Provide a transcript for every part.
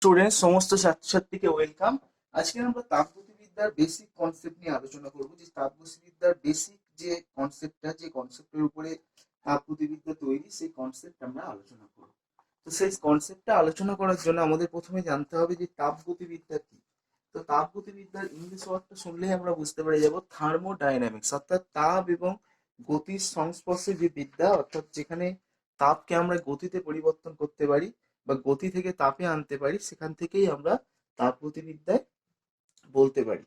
Student সমস্ত ছাত্রছাত্রীকে welcome. আজকে আমরা তাপগতিবিদ্যার বেসিক কনসেপ্ট নিয়ে আলোচনা করব। যে তাপগতিবিদ্যার বেসিক যে কনসেপ্টটা, যে কনসেপ্টের উপরে তাপগতিবিদ্যা তৈরি, সেই কনসেপ্ট আমরা আলোচনা করব। তো সেই কনসেপ্টটা আলোচনা করার জন্য আমাদের প্রথমে জানতে হবে যে তাপগতিবিদ্যা কি। তো তাপগতিবিদ্যার ইংলিশ ওয়ার্ডটা শুনলেই আমরা বুঝতে পেরে যাব থার্মোডাইনামিক্স, অর্থাৎ তাপ এবং গতির সংস্পর্শে যে বিদ্যা, অর্থাৎ যেখানে তাপকে আমরা গতিতে পরিবর্তন করতে পারি বা গতি থেকে তাপে আনতে পারি, সেখান থেকেই আমরা তাপগতিবিদ্যায় বলতে পারি।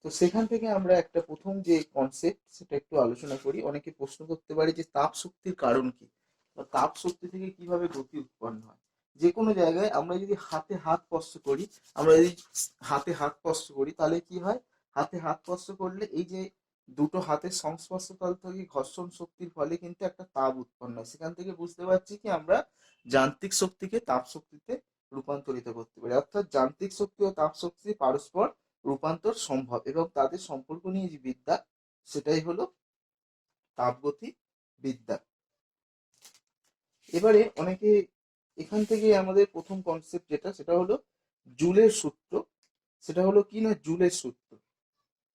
তো সেখান থেকে আমরা একটা প্রথম যে কনসেপ্ট সেটা একটু আলোচনা করি। অনেকে প্রশ্ন করতে পারে যে তাপ শক্তির কারণ কি, বা তাপ শক্তি থেকে কিভাবে গতি উৎপন্ন হয়। যে কোনো জায়গায় আমরা যদি হাতে হাত স্পর্শ করি, আমরা যদি হাতে হাত স্পর্শ করি তাহলে কি হয়, হাতে হাত স্পর্শ করলে এই যে দুটো হাতের সংস্পর্শকাল থেকে ঘর্ষণ শক্তির ফলে কিন্তু একটা তাপ উৎপন্ন হয়। সেখান থেকে বুঝতে পারছি কি আমরা যান্ত্রিক শক্তিকে তাপ শক্তিতে রূপান্তরিত করতে পারি, অর্থাৎ যান্ত্রিক শক্তি ও তাপ শক্তি পারস্পর রূপান্তর সম্ভব, এবং তাদের সম্পর্ক নিয়ে যে বিদ্যা, সেটাই হলো তাপগতি বিদ্যা। এবারে অনেকে এখান থেকে আমাদের প্রথম কনসেপ্ট যেটা, সেটা হলো জুলের সূত্র। সেটা হলো কি না, জুলের সূত্র।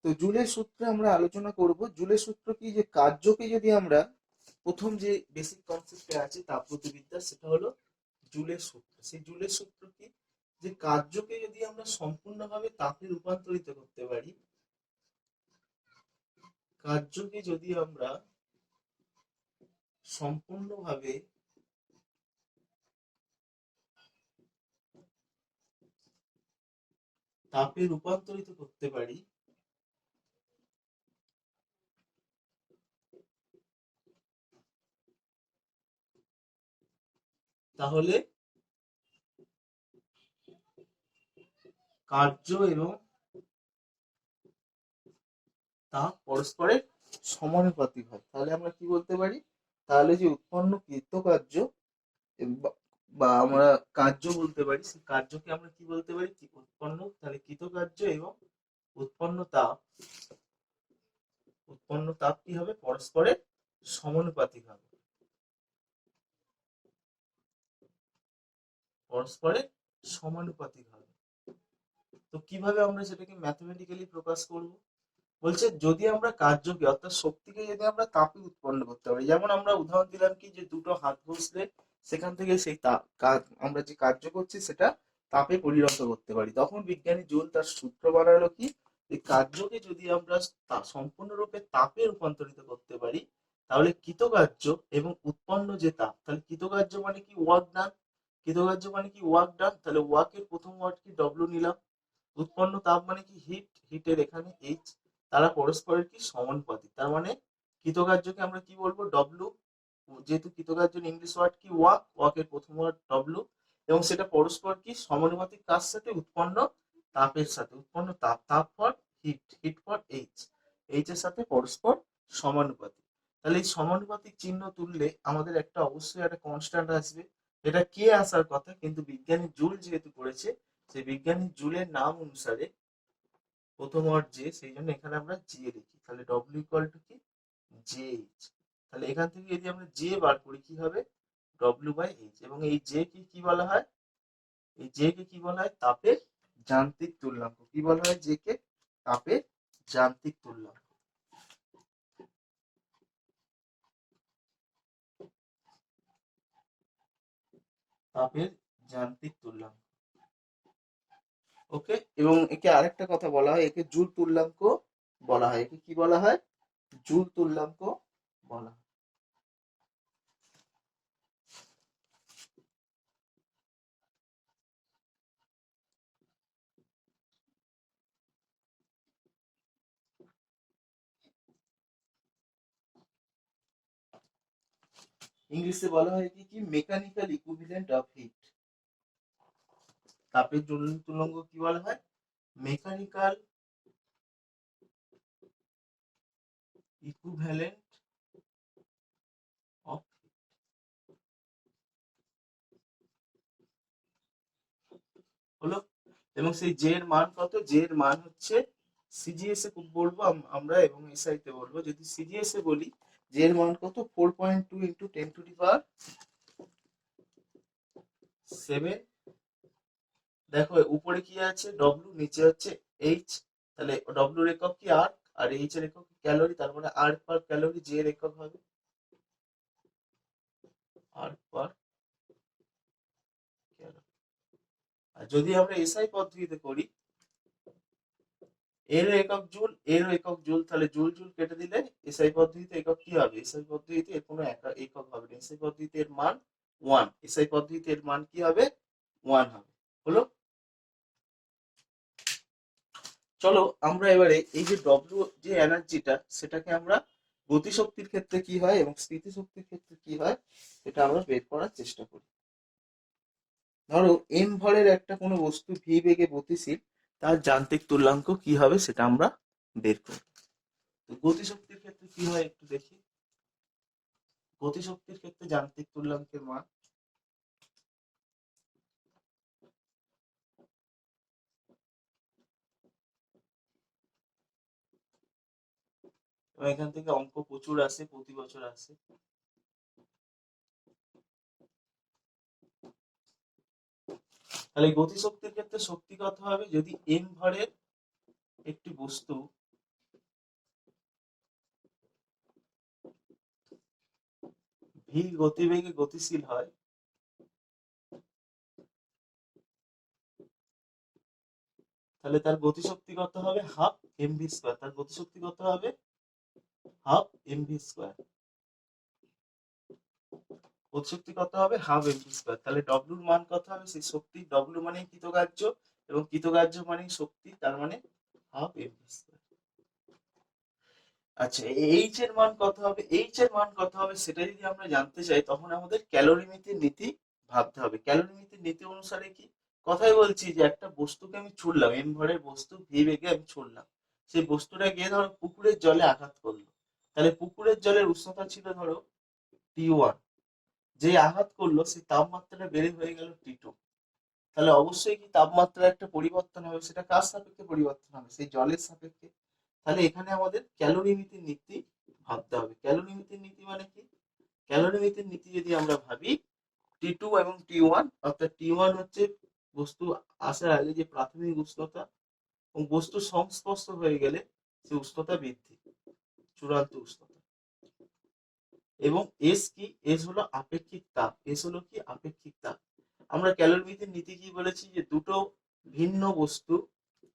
তো জুলের সূত্রে আমরা আলোচনা করব। জুলের সূত্র কি, যে কার্যকে যদি আমরা প্রথম যে বেসিক কনসেপ্টে আছে তাপগতিবিদ্যা, সেটা হলো জুলের সূত্র। সেই জুলের সূত্র কি, যে কার্যকে যদি আমরা সম্পূর্ণভাবে তাপে রূপান্তরিত করতে পারি, কার্যকে যদি আমরা সম্পূর্ণভাবে তাপে রূপান্তরিত করতে পারি, তাহলে কার্য এবং তাপ পরস্পরের সমানুপাতিক হয়। তাহলে আমরা কি বলতে পারি, তাহলে যে উৎপন্ন কৃতকার্য বা আমরা কার্য বলতে পারি, সেই কার্যকে আমরা কি বলতে পারি, কি উৎপন্ন, তাহলে কৃতকার্য এবং উৎপন্ন তাপ, কি হবে, পরস্পরের সমানুপাতিক হবে, পরস্পরের সমানুপাতিক হবে। তো কিভাবে আমরা সেটাকে ম্যাথমেটিক্যালি প্রকাশ করব, বলছে যদি আমরা কার্যকে অর্থাৎ শক্তিকে যদি আমরা তাপে উৎপন্ন করতে পারি, যেমন আমরা উদাহরণ দিলাম কি, যে দুটো হাত ঘষলে সেখান থেকে সেই আমরা যে কার্য করছি সেটা তাপে পরিণত করতে পারি, তখন বিজ্ঞানী জুল তার সূত্র বানালো কি, এই কার্যকে যদি আমরা সম্পূর্ণরূপে তাপে রূপান্তরিত করতে পারি, তাহলে কৃতকার্য এবং উৎপন্ন যে তাপ, তাহলে কৃতকার্য মানে কি, ওয়ার্ক ডান। কৃতকার্য মানে কি, ওয়ার্ক ডান, তাহলে ওয়ার্কের প্রথম ওয়ার্ড কি, ডব্লিউ নিলাম। উৎপন্ন তাপ মানে কি, হিট, হিটের এখানে এইচ। তারা পরস্পরের কি, সমানুপাতিক। তার মানে কৃতকার্যকে আমরা কি বলবো, ডব্লু। যেহেতু কৃতকার্যের ইংলিশ ওয়ার্ড কি, ওয়ার্ক, ওয়ার্কের প্রথম ওয়ার্ড ডব্লু, এবং সেটা পরস্পর কি, সমানুপাতিক। কার সাথে, উৎপন্ন তাপের সাথে। উৎপন্ন তাপ, তাপ for heat, heat for H, H এর সাথে পরস্পর সমানুপাতিক। তাহলে এই সমানুপাতিক চিহ্ন তুললে আমাদের একটা অবশ্যই একটা কনস্ট্যান্ট আসবে। এটা কে আসার কথা, কিন্তু বিজ্ঞানী জুল যেহেতু করেছে, সেই বিজ্ঞানী জুলের নাম অনুসারে প্রথম ওয়ার্ড যে, সেই জন্য এখানে আমরা জে লিখি। তাহলে ডব্লিউ ইকুয়াল টু কি, জে এইচ। তাহলে এখান থেকে যদি আমরা জে বার করি, কি হবে, ডব্লিউ বাই এইচ। এবং এই জে কে কি বলা হয়, এই জে কে কি বলা হয়, তাপের যান্ত্রিক তুল্যাঙ্ক। কি বলা হয় জে কে, তাপের যান্ত্রিক তুল্যাঙ্ক। তাপের যান্ত্রিক তুল্যাঙ্ক। ওকে, এবং একে আরেকটা কথা বলা হয়, একে জুল তুল্যাঙ্ক বলা হয়। একে কি বলা হয়, জুল তুল্যাঙ্ক বলা হয়। ইংলিশে বলা হয় কি, কি মেকানিক্যাল ইকুইভ্যালেন্ট অফ হিট। তাপের জ্বলন তুল্যাঙ্ক কি বলা হয়, মেকানিক্যাল ইকুইভ্যালেন্ট অফ। হলো, এবং সেই জে এর মান কত, জে এর মান হচ্ছে, সিজিএস এ বলবো আমরা এবং এসআই তে বলবো। যদি সিজিএস এ বলি, জে এর মান কত, 4.2 ইন্টু 10⁻⁷ দেখো উপরে কি আছে ডব্লিউ, নিচে হচ্ছে এইচ। তাহলে ডব্লিউর একক কি আর, আর এইচ এর একক ক্যালোরি, তার মানে আর পার ক্যালোরি যে এর একক হবে আর পার ক্যালোরি। আর যদি আমরা এসআই পদ্ধতিতে করি, এর একক জুল, এর একক জুল, তাহলে জুল জুল কেটে দিলে এসআই পদ্ধতিতে একক কি হবে, এসআই পদ্ধতিতে এর কোনো একক হবে না, এসআই পদ্ধতিতে এর মান ওয়ান, এসআই পদ্ধতিতে এর মান কি হবে ওয়ান হবে। হলো। চলো আমরা এবারে এই যে ডব্লিউ যে এনার্জিটা, সেটাকে আমরা গতিশক্তির ক্ষেত্রে কি হয় এবং স্থিতিশক্তির ক্ষেত্রে কি হয় এটা আমরা বের করার চেষ্টা করি। ধরো এম ভরের একটা কোনো বস্তু ভি বেগে গতিশীল, তার যান্ত্রিক তুল্যাঙ্ক কি হবে সেটা আমরা বের করি। তো গতিশক্তির ক্ষেত্রে কি হয় একটু দেখি। গতিশক্তির ক্ষেত্রে যান্ত্রিক তুল্যাঙ্কের মান এবং এখান থেকে অঙ্ক প্রচুর আসে, প্রতি বছর আসে। তাহলে গতিশক্তির ক্ষেত্রে শক্তি কত হবে, যদি এম ভরের একটি বস্তু ভি গতিবেগে গতিশীল হয়, তাহলে তার গতিশক্তি কত হবে হাফ এম ভি স্কোয়ার, তার গতিশক্তি কত হবে হাফ এম ভি স্কোয়ার, গতিশক্তি কত হবে হাফ এম ভি স্কোয়ার। তাহলে ডব্লিউর মান কত হবে, সেই শক্তি ডব্লিউ মানে কৃতকার্য এবং কৃতকার্য মানে শক্তি, তার মানে হাফ এম ভি স্কোয়ার। আচ্ছা এইচ এর মান কত হবে, এইচ এর মান কত হবে সেটা যদি আমরা জানতে চাই তখন আমাদের ক্যালোরিমিতির নীতি ভাবতে হবে। ক্যালোরিমিতির নীতি অনুসারে কি কথাই বলছি, যে একটা বস্তুকে আমি ছুড়লাম, এম ভরের বস্তু ভি বেগে আমি ছুড়লাম, সেই বস্তুটা গিয়ে ধরো পুকুরের জলে আঘাত করলো, তাহলে পুকুরের জলের উষ্ণতা ছিল ধরো T1, যে আঘাত করলো সেই তাপমাত্রাটা বেড়ে হয়ে গেল T2, তাহলে অবশ্যই কি তাপমাত্রার একটা পরিবর্তন হবে, সেটা কার সাপেক্ষে পরিবর্তন হবে, সেই জলের সাপেক্ষে। তাহলে এখানে আমাদের ক্যালোরিমিতির নীতি ভাবতে হবে। ক্যালোরিমিতির নীতি মানে কি, ক্যালোরিমিতির নীতি যদি আমরা ভাবি, T2 এবং T1, অর্থাৎ T1 হচ্ছে বস্তু আসার আগে যে প্রাথমিক উষ্ণতা, এবং বস্তু সংস্পর্শ হয়ে গেলে সে উষ্ণতা বৃদ্ধি, চূড়ান্ত উষ্ণতা। এবং এস কি, এস হলো আপেক্ষিক তাপ, এস হলো কি আপেক্ষিক তাপ। আমরা ক্যালোরিমিতির নীতি কি বলেছি, যে দুটো ভিন্ন বস্তু,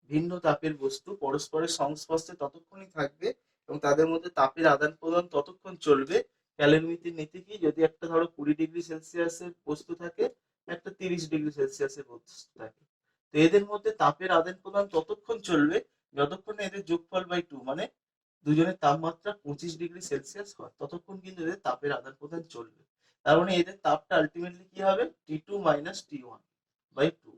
ভিন্ন তাপের বস্তু পরস্পরের সংস্পর্শে ততক্ষণই থাকবে এবং তাদের মধ্যে তাপের আদান প্রদান ততক্ষণ চলবে। ক্যালোরিমিতির নীতি কি, যদি একটা ধরো 20 ডিগ্রি সেলসিয়াসের বস্তু থাকে, একটা 30 ডিগ্রি সেলসিয়াসের বস্তু থাকে, তো এদের মধ্যে তাপের আদান প্রদান ততক্ষণ চলবে যতক্ষণ না এদের যোগফল বাই 2, মানে দুজনের তাপমাত্রা 25 ডিগ্রি সেলসিয়াস হয়, ততক্ষণ কিন্তু এদের তাপের আদান প্রদান চলবে। তার মানে এদের তাপটা আলটিমেটলি কি হবে T2 মাইনাস T1 বাই 2।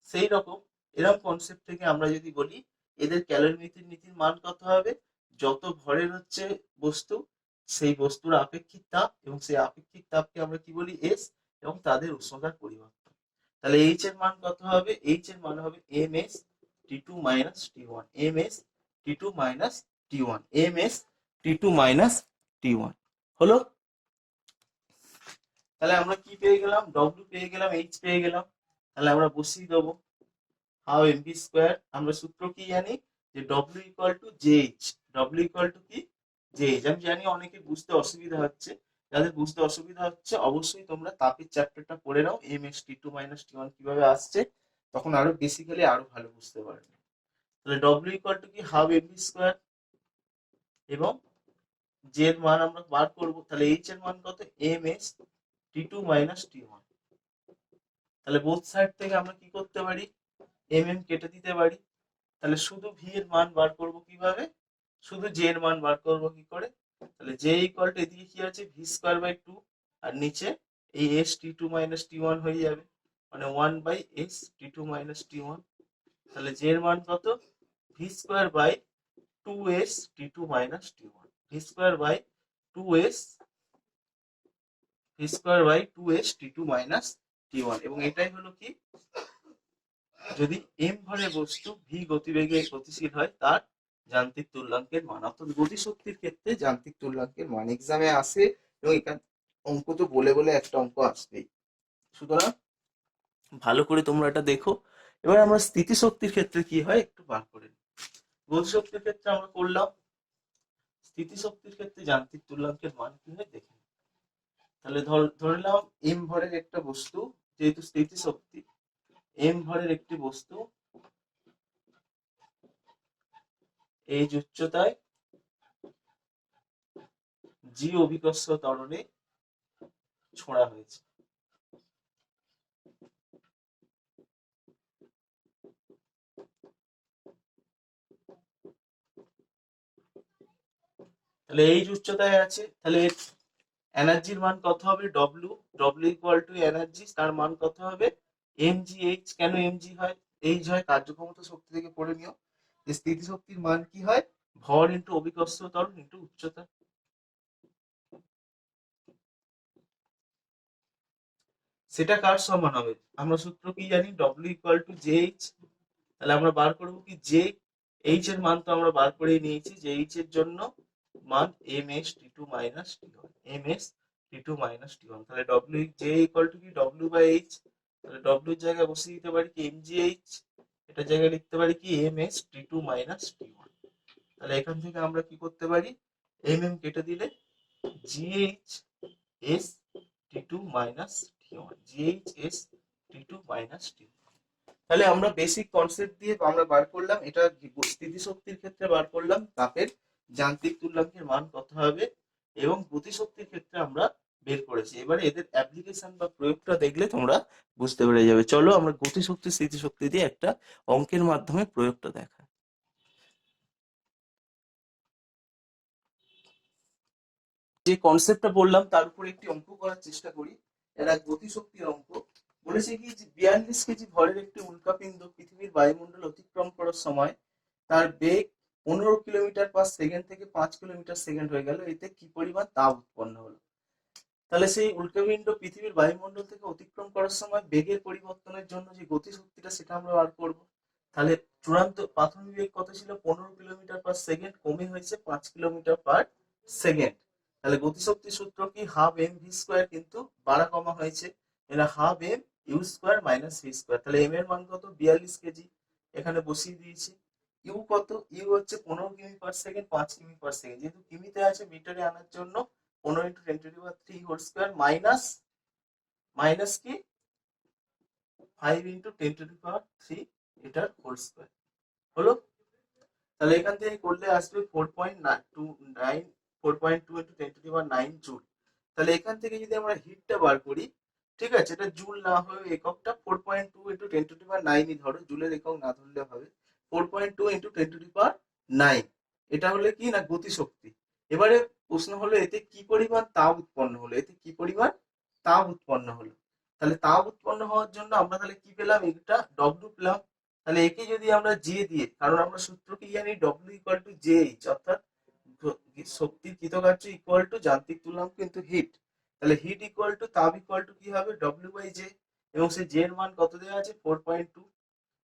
সেই রকম এরকম কনসেপ্ট থেকে আমরা যদি বলি এদের ক্যালোরিমিতির নীতির মান কত হবে, যত ভরের হচ্ছে বস্তু, সেই বস্তুর আপেক্ষিক তাপ, এবং সেই আপেক্ষিক তাপকে আমরা কি বলি এস, এবং তাদের উষ্ণতার পরিবর্তন। তাহলে এইচ এর মান কত হবে, এইচ এর মান হবে M S T2 minus T1, M S T2 minus T1, M S T2 minus T1। হলো। তাহলে আমরা কি পেয়ে গেলাম, ডব্লিউ পেয়ে গেলাম, এইচ পেয়ে গেলাম। তাহলে আমরা বসিয়ে দেবো হাফ এম ভি স্কোয়ার। আমরা সূত্র কি জানি, যে W equal to J H, W equal to কি জে এইচ। আমি জানি অনেকে বুঝতে অসুবিধা হচ্ছে, যাদের বুঝতে অসুবিধা হচ্ছে অবশ্যই তোমরা তাপের চ্যাপ্টারটা পড়ে নাও, M S T2 minus T1 কিভাবে আসছে, তখন আরো বেসিক্যালি আরো ভালো বুঝতে পারবে। তাহলে ডব্লিউ ইকুয়াল টু কি হাফ এম ভি স্কোয়ার, এবং জে এর মান আমরা বার করবো, তাহলে এইচ এর মান কত M S T2 minus T1। তাহলে বোথ সাইড থেকে আমরা কি করতে পারি, এম এম কেটে দিতে পারি। তাহলে শুধু ভি এর মান বার করব কিভাবে, শুধু জে এর মান বার করব কি করে, তাহলে জে ইকুয়াল টু এদিকে কি আছে ভি স্কোয়ার বাই 2, আর নিচে এই এস T2 মাইনাস T1 হয়ে যাবে, মানে 1 by S T2 minus T1। তাহলে জে এর মান কত V square by 2s T2 minus T1, V square by 2s, V square by 2s T2 minus T1। এবং এটাই হলো কি, যদি এম ভরে বস্তু ভি গতিবেগে গতিশীল হয় তার যান্ত্রিক তুল্যাঙ্কের মান, অর্থাৎ গতিশক্তির ক্ষেত্রে যান্ত্রিক তুল্যাঙ্কের মান এক্সামে আসে, এবং এখানে অঙ্ক তো বলে বলে একটা অঙ্ক আসবেই। সুতরাং ভালো করে তোমরা এটা দেখো এবার আমরা স্থিতিশক্তির ক্ষেত্রে কি হয় একটু বার করে নিই। গতিশক্তির ক্ষেত্রে আমরা করলাম, স্থিতিশক্তির ক্ষেত্রে যান্ত্রিক তুল্যাঙ্কের মান কি হয় দেখে নিই। তাহলে ধরে নাও এম ভরের একটা বস্তু, যেহেতু স্থিতিশক্তি, এম ভরের একটি বস্তু এই উচ্চতায় জি অভিকর্ষ ত্বরণে ছোঁড়া হয়েছে। তাহলে এই উচ্চতায় আছে, তাহলে এনার্জির মান কত হবে? W, W equal to energy, তার মান কত হবে? M G H. কেন এম জি হয়? এইচ হয় কার্যক্ষমতা শক্তি থেকে পড়ে নিও, যে স্থিতিশক্তির মান কি হয়? ভর ইন্টু অভিকর্ষ ত্বরণ ইন্টু উচ্চতা। সেটা কার সমান হবে? আমরা সূত্র কি জানি? W equal to J H. তাহলে আমরা বার করবো কি জে এইচ এর মান তো আমরা বার করে নিয়েছি, যে এইচ এর জন্য মান M S T two minus T one, M S T two minus T one. তাহলে ডব্লিউ জে ইকুয়াল টু কি? W by H. তাহলে ডব্লিউ এর জায়গায় বসিয়ে দিতে পারি কি এম জি এইচ, এটার জায়গায় লিখতে পারি কি M S T two minus T one. তাহলে এখান থেকে আমরা কি করতে পারি? এম এম কেটে দিলে G H S T two minus T one, G H S T two minus T. তাহলে আমরা বেসিক কনসেপ্ট দিয়ে আমরা বার করলাম, এটা স্থিতিশক্তির ক্ষেত্রে বার করলাম তাপের যান্ত্রিক তুল্যাঙ্কের মান কত হবে, এবং গতিশক্তির ক্ষেত্রে আমরা বের করেছি। এবারে এদের অ্যাপ্লিকেশন বা প্রয়োগটা দেখলে তোমরা বুঝতে পেরে যাবে। চলো আমরা গতিশক্তি স্থিতিশক্তি দিয়ে একটা অঙ্কের মাধ্যমে প্রয়োগটা দেখা। যে কনসেপ্টটা বললাম তার উপর একটি অঙ্ক করার চেষ্টা করি। এটা গতিশক্তির অঙ্ক। বলেছে কি যে 42 কেজি ভরের একটি উল্কাপিণ্ড পৃথিবীর বায়ুমণ্ডল অতিক্রম করার সময় তার বেগ 15 কিলোমিটার পার সেকেন্ড থেকে 5 কিলোমিটার সেকেন্ড হয়ে গেল, এতে কি পরিমাণ তাপ উৎপন্ন হলো? তাহলে সেই উল্কাপিণ্ড পৃথিবীর বায়ুমণ্ডল থেকে অতিক্রম করার সময় বেগের পরিবর্তনের জন্য যে গতিশক্তিটা সেটা আমরা বার করব। তাহলে চূড়ান্ত প্রাথমিক বেগ কত ছিল? 15 কিলোমিটার পার সেকেন্ড, কমে হয়েছে 5 কিলোমিটার পার সেকেন্ড। তাহলে গতিশক্তির সূত্র কি? হাফ এম ভি স্কোয়ার, কিন্তু বাড়া কমা হয়েছে, এটা half M U square minus V square. তাহলে এম এর মান কত? 42 কেজি, এখানে বসিয়ে দিয়েছি। ইউ কত? ইউ হচ্ছে 15 কিমি পার সেকেন্ড, 5 কিমি পার সেকেন্ড, যেহেতু কিমিতে আছে মিটারে আনার জন্য 15 into 10 to the power 3 whole square minus minus কি 5 ইন্টু 10 টু দি পাওয়ার 3 এটার হোল স্কোয়ার হলো। তাহলে এখান থেকে করলে আসবে 4.29, 4.2 into 10 to the power 9 joule. তাহলে এখান থেকে যদি আমরা হিটটা বার করি, ঠিক আছে, এটা জুল না হয়ে এককটা 4.2 ইন্টু 10 টু দি পাওয়ার 9ই ধরো, জুলের একক না ধরলে হবে। 4.2 ইন্টু 10 টু দি পাওয়ার 9, এটা হলে কি না গতিশক্তি। এবারে প্রশ্ন হলো এতে কি পরিমাণ তাপ উৎপন্ন হলো, এতে কি পরিমাণ তাপ উৎপন্ন হলো। তাহলে তাপ উৎপন্ন হওয়ার জন্য আমরা তাহলে কি পেলাম? এটা ডব্লিউ পেলাম। তাহলে একে যদি আমরা জে দিয়ে, কারণ আমরা সূত্র কি জানি? W equal to J H, অর্থাৎ শক্তির কৃতকার্য ইকুয়াল টু যান্ত্রিক তুল্যাঙ্ক কিন্তু হিট। তাহলে হিট ইকুয়াল টু তাপ ইকুয়াল টু কি হবে? ডব্লিউ বাই জে, এবং সেই জে এর মান কত দেওয়া আছে? 4.2।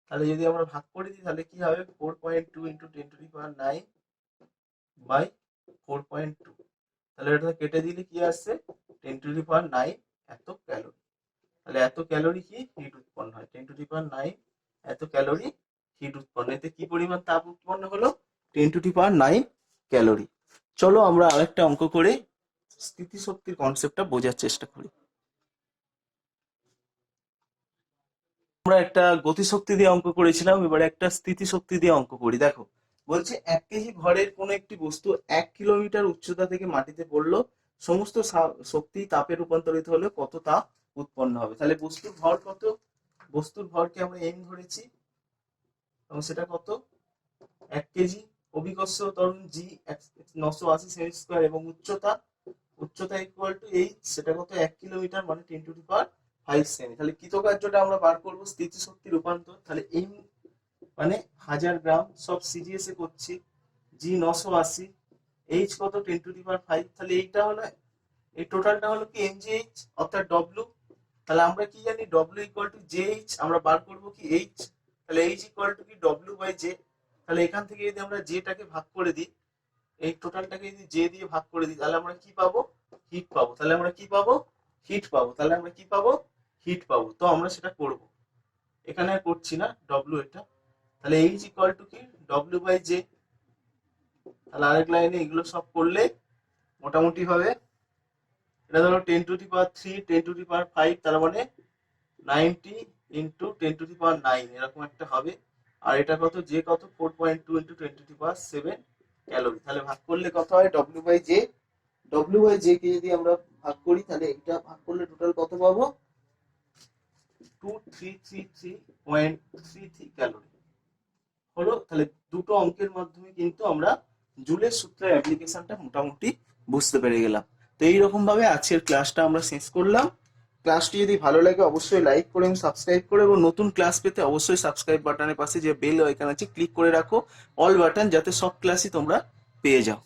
তাহলে যদি আমরা ভাগ করে দিই তাহলে কি হবে? 4.2 into 10 to the power 9 by 4.2। তাহলে এটা কেটে দিলে কি আসছে? 10 টু দি পাওয়ার 9 এত ক্যালোরি। তাহলে এত ক্যালোরি কি হিট উৎপন্ন হয়? 10 টু দি পাওয়ার 9 এত ক্যালোরি হিট উৎপন্ন। এতে কি পরিমাণ তাপ উৎপন্ন হলো? 10 টু দি পাওয়ার 9 ক্যালোরি। চলো আমরা আরেকটা অঙ্ক করে স্থিতিশক্তির কনসেপ্টটা বোঝার চেষ্টা করি। আমরা একটা গতিশক্তি দিয়ে অঙ্ক করেছিলাম, এবারে একটা স্থিতিশক্তি দিয়ে অঙ্ক করি। দেখো বলছে 1 কেজি ভরের কোনো একটি বস্তু 1 কিলোমিটার উচ্চতা থেকে মাটিতে পড়লো, সমস্ত শক্তি তাপে রূপান্তরিত হলে কত তাপ উৎপন্ন হবে? তাহলে বস্তুর ভর কত? বস্তুর ভরকে আমরা এম ধরেছি, এবং সেটা কত? 1 কেজি। অভিকর্ষ ত্বরণ জি 980 সেমি স্কোয়ার, এবং উচ্চতা, উচ্চতা ইকুয়াল টু এইচ, সেটা কত? 1 কিলোমিটার, মানে 10 টু দি পাওয়ার 5 সেমি। তাহলে কৃতকার্যটা আমরা বার করবো স্থিতিশক্তি রূপান্তর। তাহলে এম মানে 1000 গ্রাম, সব সিজিএস এ করছি, জি 980, এইচ কত? 10 টু দি পাওয়ার 5। তাহলে এইটা হলো, এই টোটালটা হলো কি এমজিএইচ, অর্থাৎ ডব্লিউ। তাহলে আমরা কি জানি? W equal to J H, আমরা বার করবো কি এইচ। তাহলে এইচ ইকুয়াল টু কি? W by J. তাহলে এখান থেকে যদি আমরা জেটাকে ভাগ করে দিই, এই টোটালটাকে যদি জে দিয়ে ভাগ করে দিই, তাহলে আমরা কি পাবো? হিট পাবো। তাহলে আমরা কি পাবো? হিট পাবো। তাহলে আমরা কি পাবো? হিট পাবো। তো আমরা সেটা করব। এখানে আর করছি না, ডব্লিউ এটা, তাহলে এইচ ইকুয়াল টু কি ডব্লিউ বাই জে। তাহলে আরেক লাইনে এগুলো সব করলে মোটামুটি হবে, এটা ধরো 10⁻³ 10⁻⁵, তার মানে 90 ইন্টু 10⁻৯ এরকম একটা হবে। আর এটা কত, যে কত 4.2 ইন্টু 10⁻7 ক্যালোরি। তাহলে ভাগ করলে কত হয়, W by J, W by J কে যদি আমরা ভাগ করি তাহলে এটা ভাগ করলে টোটাল কত পাবো, 2333.33 ক্যালোরি হলো। তাহলে দুটো অঙ্কের মাধ্যমে কিন্তু আমরা জুলের সূত্রের অ্যাপ্লিকেশনটা মোটামুটি বুঝতে পেরে গেলাম। তো এইরকম ভাবে আজকের ক্লাসটা আমরা শেষ করলাম। ক্লাসটি যদি ভালো লাগে অবশ্যই লাইক করে এবং সাবস্ক্রাইব করে, এবং নতুন ক্লাস পেতে অবশ্যই সাবস্ক্রাইব বাটনের পাশে যে বেল আইকন আছে ক্লিক করে রাখো, অল বাটন, যাতে সব ক্লাসই তোমরা পেয়ে যাও।